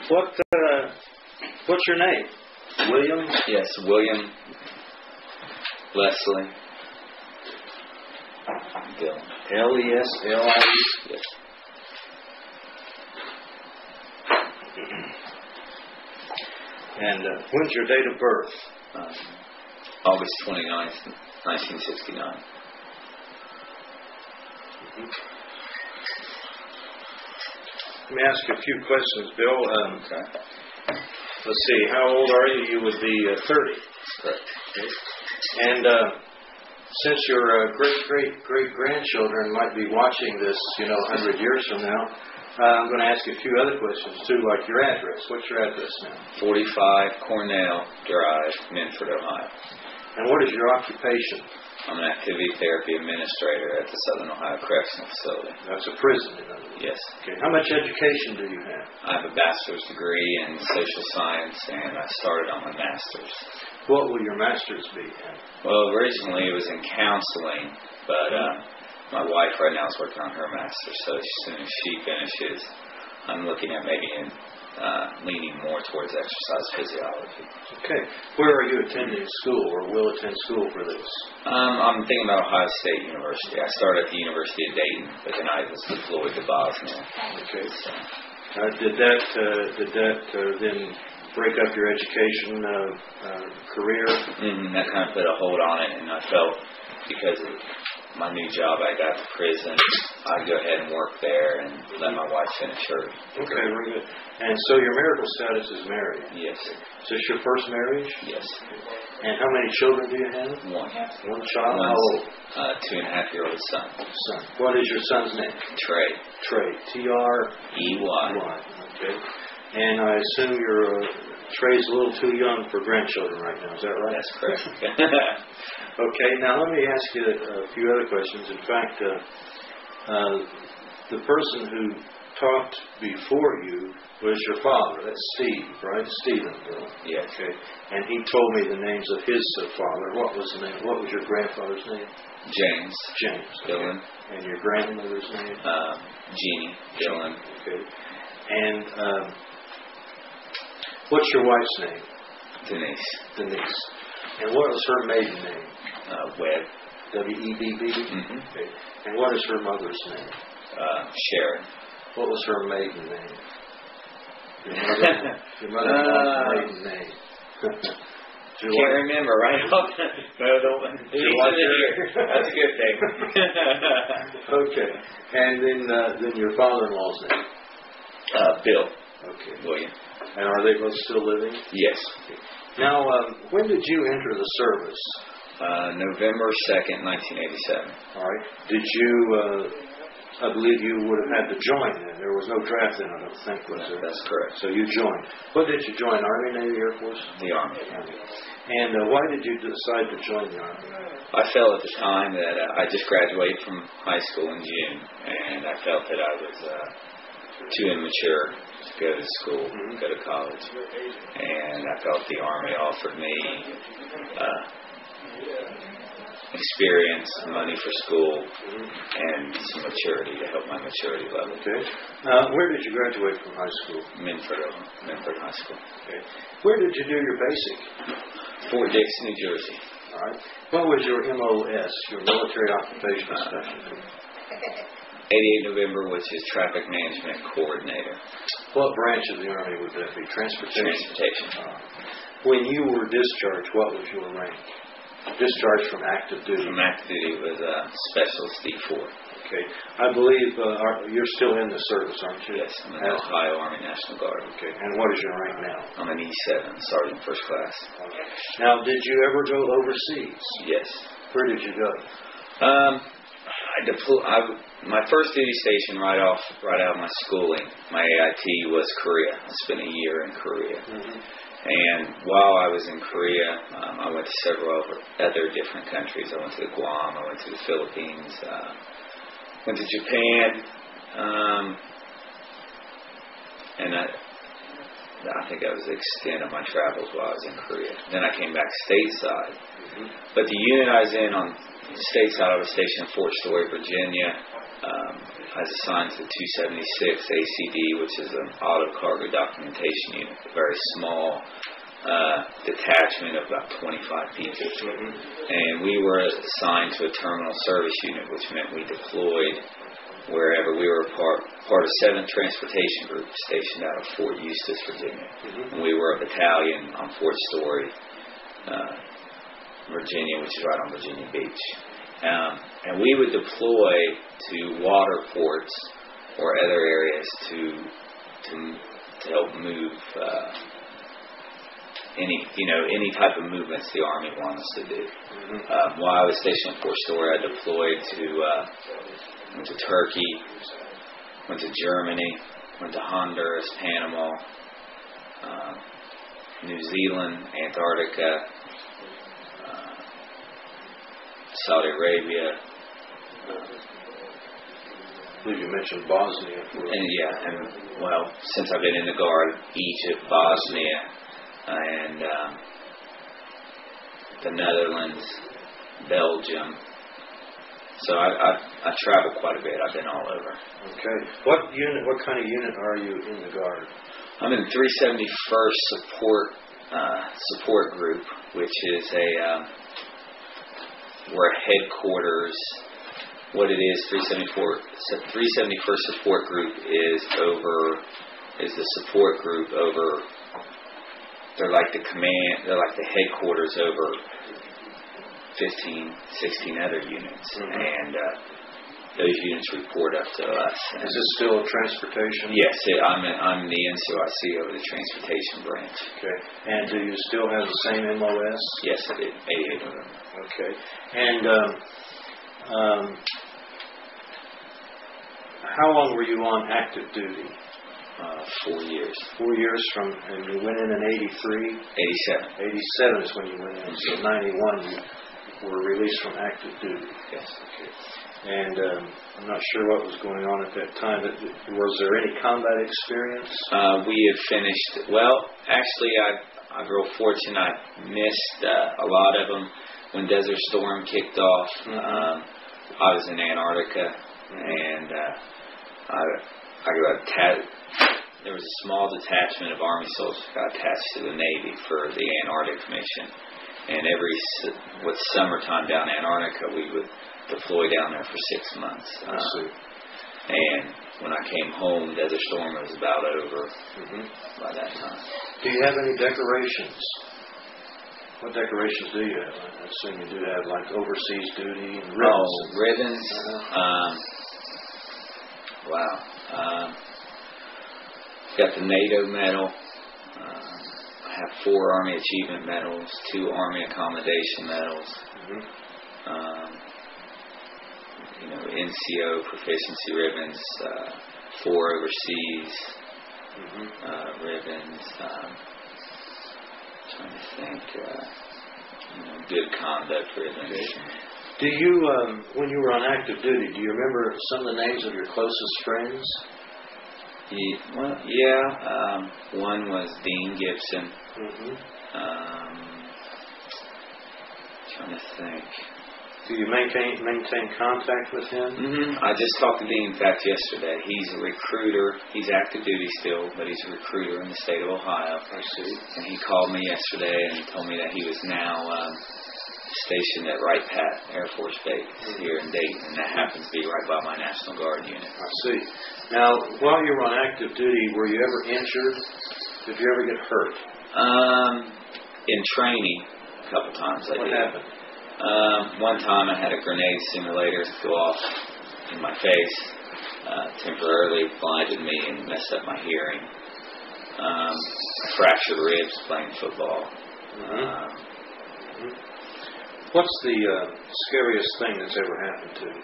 What's your name? William? Yes, William Leslie Dillon. L-E-S-L-I-E? Yes. And when's your date of birth? August 29th, 1969. Let me ask you a few questions, Bill. Okay. Let's see. How old are you? You would be 30. Correct. Okay. And since your great-great-great-grandchildren might be watching this, 100 years from now, I'm going to ask you a few other questions, too, like your address. What's your address now? 45 Cornell Drive, Minford, Ohio. And what is your occupation? I'm an activity therapy administrator at the Southern Ohio Correctional Facility. That's a prison, in other words. Yes. Okay. How much education do you have? I have a bachelor's degree in social science, and I started on my master's. What will your master's be? Well, originally it was in counseling, but my wife right now is working on her master's, so as soon as she finishes, I'm looking at maybe leaning more towards exercise physiology. Okay. Where are you attending school or will attend school for this? I'm thinking about Ohio State University. I started at the University of Dayton, but then I was deployed to Bosnia. Okay. Did that then break up your education career? That kind of put a hold on it, and I felt because of my new job I got to prison, I'd go ahead and work there and let my wife finish her degree. Okay, very good. And so your marital status is married? Yes. Is this your first marriage? Yes. And how many children do you have? One. One child? How old? 2.5-year-old son. Son. What is your son's name? Trey. Trey. T-R-E-Y. Okay. And I assume Trey's a little too young for grandchildren right now. Is that right? That's correct. Okay. Now let me ask you a few other questions. In fact, the person who talked before you was your father. That's Steve, right? Stephen. Yes. Okay. And he told me the names of his father. What was the name? What was your grandfather's name? James. James. Dillon. And your grandmother's name? Jeannie Dillon. Okay. And what's your wife's name? Denise. Denise. And what was her maiden name? Webb. W-E-B-B? Okay. And what is her mother's name? Sharon. What was her maiden name? Your mother's maiden name. Can't remember, right? That's a good thing. Okay. And then your father-in-law's name? Bill. Okay. William. And are they both still living? Yes. Okay. Now, when did you enter the service? November 2nd, 1987. All right. Did you, I believe you would have had to join then. There was no draft then, I don't think, was there? That's correct. So you joined. What did you join, Army, Navy, Air Force? The Army. And why did you decide to join the Army? I felt at the time that I just graduated from high school in June, and I felt that I was too immature to go to school, go to college. And I felt the Army offered me experience, money for school, and some maturity to help my maturity level. Okay. Where did you graduate from high school? Minford High School. Okay. Where did you do your basic? Fort Dix, New Jersey. All right. What was your MOS, your military occupational specialty? 88 November, which is Traffic Management Coordinator. What branch of the Army would that be? Transportation? Transportation. When you were discharged, what was your rank? Discharged from active duty? From active duty was Specialist D4. Okay. I believe you're still in the service, aren't you? Yes, I'm in the Ohio Army National Guard. Okay. And what is your rank now? I'm an E7, Sergeant First Class. Okay. Now, did you ever go overseas? Yes. Where did you go? My first duty station right out of my schooling, my AIT, was Korea. I spent a year in Korea. And while I was in Korea, I went to several other different countries. I went to Guam, I went to the Philippines, went to Japan, and I think that was the extent of my travels while I was in Korea. Then I came back stateside. But the unit I was in on stateside, I was stationed in Fort Story, Virginia. I was assigned to 276 ACD, which is an auto cargo documentation unit, a very small detachment of about 25 people. And we were assigned to a terminal service unit, which meant we deployed wherever. We were part of 7th Transportation Group stationed out of Fort Eustis, Virginia. And we were a battalion on Fort Story, Virginia, which is right on Virginia Beach. And we would deploy to water ports or other areas to help move any type of movements the Army wanted us to do. While I was stationed at Fort Story, I deployed went to Turkey, went to Germany, went to Honduras, Panama, New Zealand, Antarctica, Saudi Arabia. I believe you mentioned Bosnia. And since I've been in the Guard, Egypt, Bosnia, and the Netherlands, Belgium. So I travel quite a bit. I've been all over. Okay. What kind of unit are you in the Guard? I'm in the 371st support group, which is we're headquarters. What it is, 371st support group is the support group over. They're like the command. They're like the headquarters over 15, 16 other units, and those units report up to us. Is this still transportation? Yes, I'm the NCOIC over the transportation branch. Okay. And do you still have the same MOS? Yes, I did. 88 November. Okay. And how long were you on active duty? 4 years. 4 years and you went in 83? 87. 87 is when you went in. So 91 you were released from active duty. Yes. Okay. And I'm not sure what was going on at that time. Was there any combat experience? We had finished. Well, actually, I'm real fortunate. I missed a lot of them when Desert Storm kicked off. I was in Antarctica, and there was a small detachment of Army soldiers that got attached to the Navy for the Antarctic mission. And with summertime down Antarctica, we would deploy down there for 6 months. And when I came home, Desert Storm was about over by that time. Do you have any decorations? What decorations do you have? I assume you do have like overseas duty and ribbons. Oh, ribbons. Wow. Got the NATO medal. I have 4 Army Achievement medals, 2 Army Accommodation medals. NCO proficiency ribbons, 4 overseas ribbons. Trying to think. Good conduct ribbons. Do you, when you were on active duty, do you remember some of the names of your closest friends? One was Dean Gibson. Trying to think. Do you maintain contact with him? I just talked to Dean, in fact, yesterday. He's a recruiter. He's active duty still, but he's a recruiter in the state of Ohio. I see. And he called me yesterday and told me that he was now stationed at Wright Pat Air Force Base here in Dayton, and that happens to be right by my National Guard unit. I see. Now, while you were on active duty, were you ever injured? Did you ever get hurt? In training, a couple times I did. What happened? One time I had a grenade simulator go off in my face, temporarily blinded me and messed up my hearing. I fractured ribs playing football. What's the scariest thing that's ever happened to you?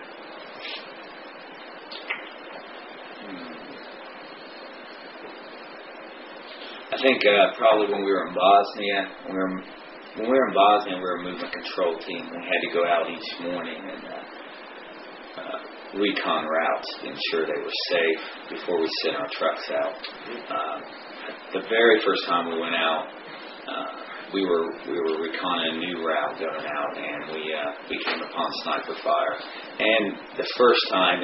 I think probably when we were in Bosnia, we were a movement control team. We had to go out each morning and recon routes to ensure they were safe before we sent our trucks out. The very first time we went out, we were reconning a new route going out, and we came upon sniper fire. And the first time,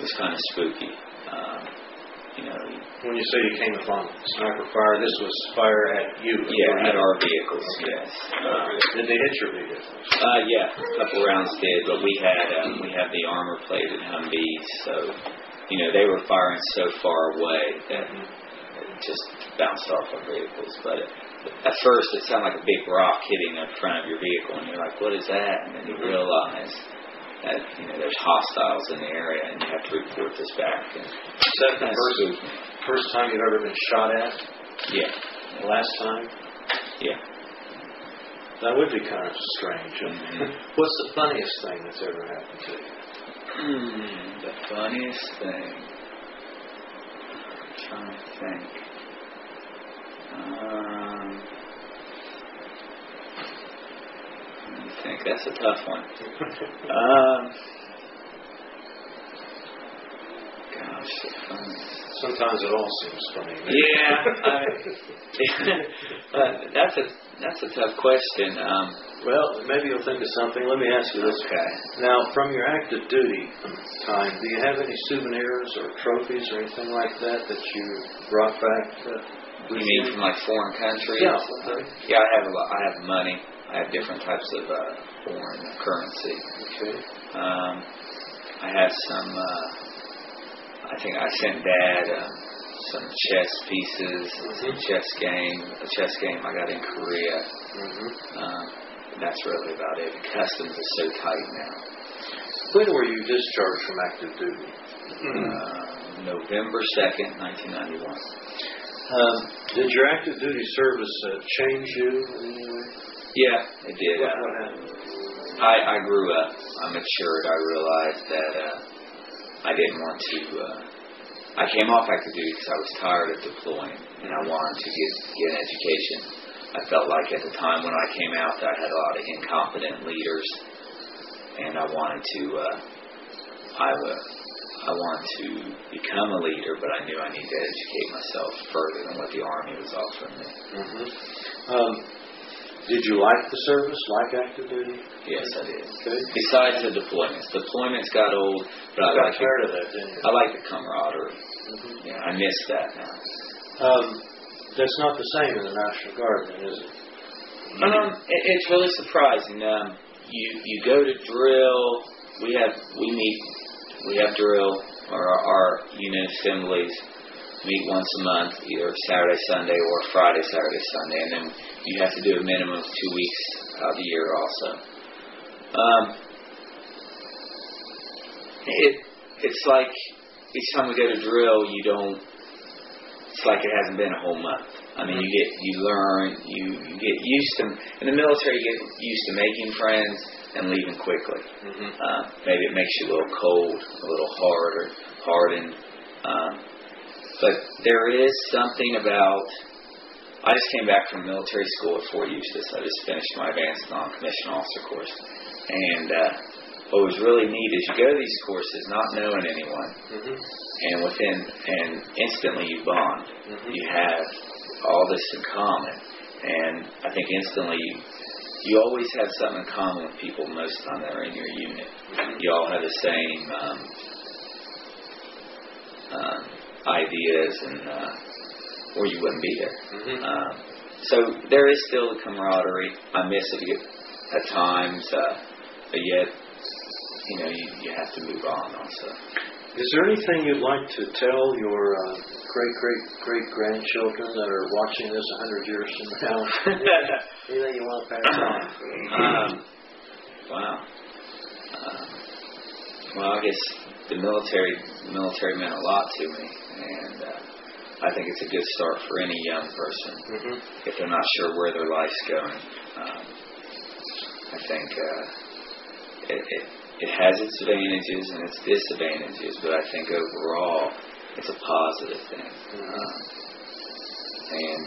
was kind of spooky. When you say you came upon sniper fire, this was fire at you? Yeah, at our vehicles, yes. Did they hit your vehicles? Yeah, a couple rounds did, but we had the armor-plated Humvees, so, they were firing so far away that it just bounced off our vehicles. But at first, it sounded like a big rock hitting the front of your vehicle, and you're like, what is that? And then you realize that, there's hostiles in the area, and you have to report this back. And is that the first time you've ever been shot at? Yeah. The last time? Yeah. That would be kind of strange. Mm-hmm. What's the funniest thing that's ever happened to you? The funniest thing. I'm trying to think. Let me think. That's a tough one. Gosh, the funniest. Sometimes it all seems funny. Yeah, that's a tough question. Well, maybe you'll think of something. Let me ask you this. Okay. Now, from your active duty time, do you have any souvenirs or trophies or anything like that you brought back? You mean from like foreign countries? Yeah. Yeah, I have a lot. I have money. I have different types of foreign currency. Okay. I have some. I think I sent Dad some chess pieces, some a chess game I got in Korea. That's really about it. Customs is so tight now. When were you discharged from active duty? November 2nd, 1991. Did your active duty service change you in any way? Yeah, it did. What happened? I grew up. I matured. I realized that I didn't want to. I came off active duty because I was tired of deploying, and I wanted to get an education. I felt like at the time when I came out that I had a lot of incompetent leaders, and I wanted to. I wanted to become a leader, but I knew I needed to educate myself further than what the Army was offering me. Did you like the service, like active duty? Yes, I did. Okay. Besides the deployments. Deployments got old, but I like tired of that, didn't you? I like the camaraderie. Yeah, I miss that now. That's not the same in the National Guard, then, is it? It's really surprising. You go to drill. We have drill, or our unit assemblies meet once a month, either Saturday, Sunday, or Friday, Saturday, Sunday, and then you have to do a minimum of 2 weeks out of the year also. It's like each time we go to drill, it's like it hasn't been a whole month. I mean, you learn, you get used to, in the military you get used to making friends and leaving quickly. Maybe it makes you a little cold, a little hardened. But there is something about, I just came back from military school at Fort Eustis. I just finished my advanced non-commissioned officer course. And what was really neat is you go to these courses not knowing anyone, and instantly you bond. You have all this in common. And I think instantly you always have something in common with people most of the time that are in your unit. You all have the same ideas, and or you wouldn't be there. So there is still the camaraderie. I miss it at times, but yet, you have to move on also. Is there anything you'd like to tell your great-great-great-grandchildren that are watching this 100 years from now? Anything you want to pass on? Wow. Well, I guess the military meant a lot to me, and I think it's a good start for any young person if they're not sure where their life's going. I think it has its advantages and its disadvantages, but I think overall it's a positive thing. And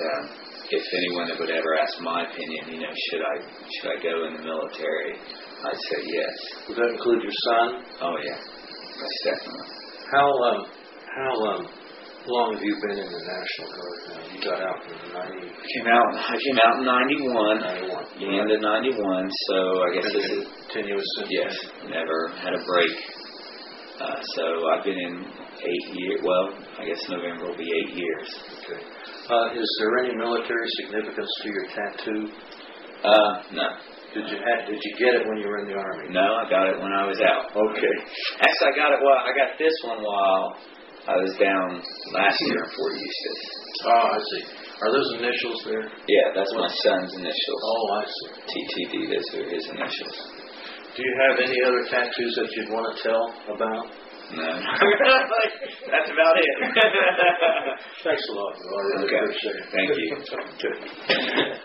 if anyone would ever ask my opinion, should I go in the military, I'd say yes. Would that include your son? Oh yeah, most definitely. How long have you been in the National Guard now? You got out in 90? I came out in 91. The end of 91, so I guess this is continuous. Yes, never had a break. So I've been in 8 years. Well, I guess November will be 8 years. Okay. Is there any military significance to your tattoo? No. Did you get it when you were in the Army? No, I got it when I was out. Okay. Actually, I got this one while I was down last year in Fort Eustis. Oh, I see. Are those initials there? Yeah, that's my son's initials. Oh, I see. TTD, those are his initials. Do you have any other tattoos that you'd want to tell about? No. That's about it. Thanks a lot. I really appreciate it. Thank you.